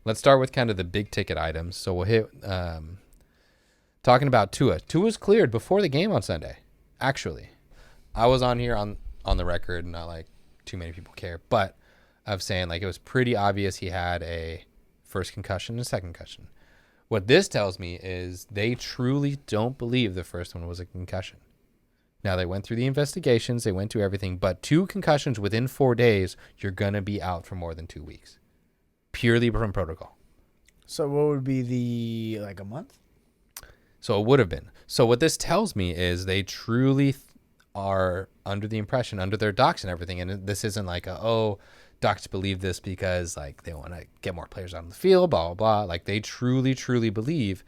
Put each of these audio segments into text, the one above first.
let's start with kind of the big ticket items. So we'll hit talking about Tua. Tua's cleared before the game on Sunday. Actually, I was on here on the record, not like too many people care, but of saying like it was pretty obvious he had a first concussion and a second concussion. What this tells me is they truly don't believe the first one was a concussion. Now, they went through the investigations, they went through everything, but 2 concussions within 4 days, you're going to be out for more than 2 weeks. Purely from protocol. So what would be like a month? So it would have been. So what this tells me is they truly are under the impression, under their docs and everything, and this isn't like docs believe this because like they want to get more players out on the field, blah, blah, blah. Like they truly, truly believe,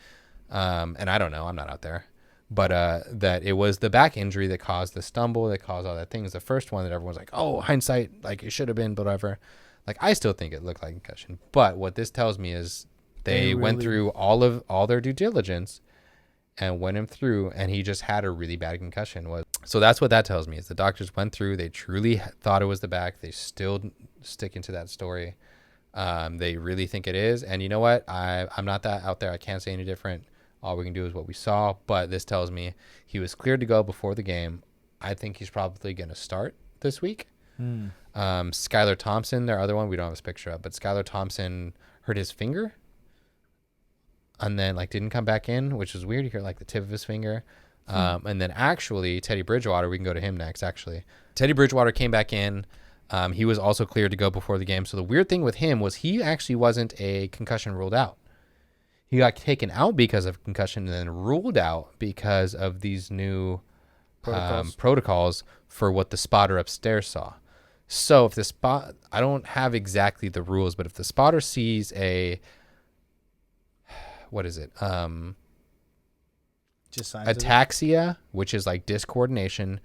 and I don't know, I'm not out there, but that it was the back injury that caused the stumble, that caused all that thing. Is the first one that everyone's like, oh, hindsight, like it should have been, whatever. Like I still think it looked like concussion. But what this tells me is they went through all their due diligence and went him through, and he just had a really bad concussion. So that's what that tells me is the doctors went through. They truly thought it was the back. They still sticking to that story. They really think it is. And you know what? I'm not that out there. I can't say any different. All we can do is what we saw. But this tells me he was cleared to go before the game. I think he's probably going to start this week. Skylar Thompson, their other one, we don't have his picture up, but Skylar Thompson hurt his finger and then like didn't come back in, which is weird. You hear like the tip of his finger. And then actually Teddy Bridgewater, we can go to him next actually. Teddy Bridgewater came back in. He was also cleared to go before the game. So the weird thing with him was he actually wasn't a concussion ruled out. He got taken out because of concussion and then ruled out because of these new protocols for what the spotter upstairs saw. So if the spot, I don't have exactly the rules, but if the spotter sees what is it? Just signs ataxia, which is like discoordination,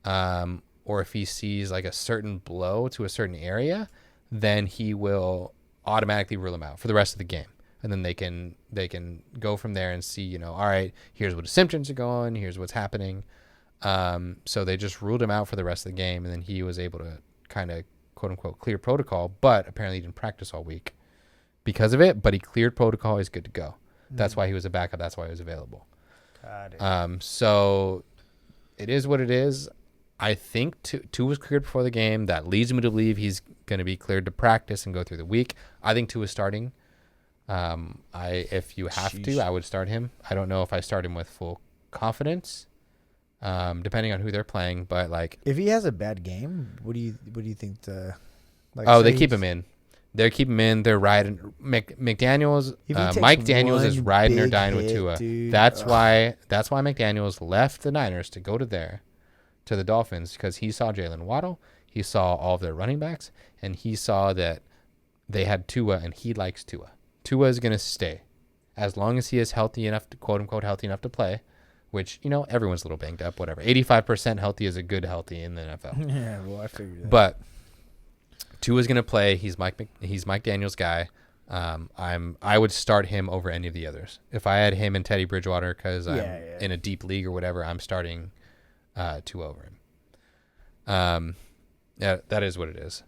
or if he sees like a certain blow to a certain area, then he will automatically rule him out for the rest of the game. And then they can go from there and see, all right, here's what his symptoms are going, here's what's happening. So they just ruled him out for the rest of the game, and then he was able to kind of quote unquote clear protocol, but apparently he didn't practice all week because of it, but he cleared protocol. He's good to go. That's why he was a backup. That's why he was available. Got it. So it is what it is. I think two was cleared before the game. That leads me to believe he's going to be cleared to practice and go through the week. I think 2 is starting. If you have to, I would start him. I don't know if I start him with full confidence. Depending on who they're playing, but like if he has a bad game, what do you think they keep him in. They're keeping him in. They're riding McDaniels. Mike Daniels is riding or dying with Tua. Dude. That's why McDaniels left the Niners to go to the Dolphins, because he saw Jalen Waddle, he saw all of their running backs, and he saw that they had Tua, and he likes Tua. Tua is going to stay as long as he is healthy enough to quote unquote healthy enough to play. Which, everyone's a little banged up, whatever. 85% healthy is a good healthy in the NFL. Yeah, well, I figured that. But Tua's going to play. He's Mike Daniels' guy. I would start him over any of the others. If I had him and Teddy Bridgewater, because I'm in a deep league or whatever, I'm starting Tua over him. Yeah, that is what it is.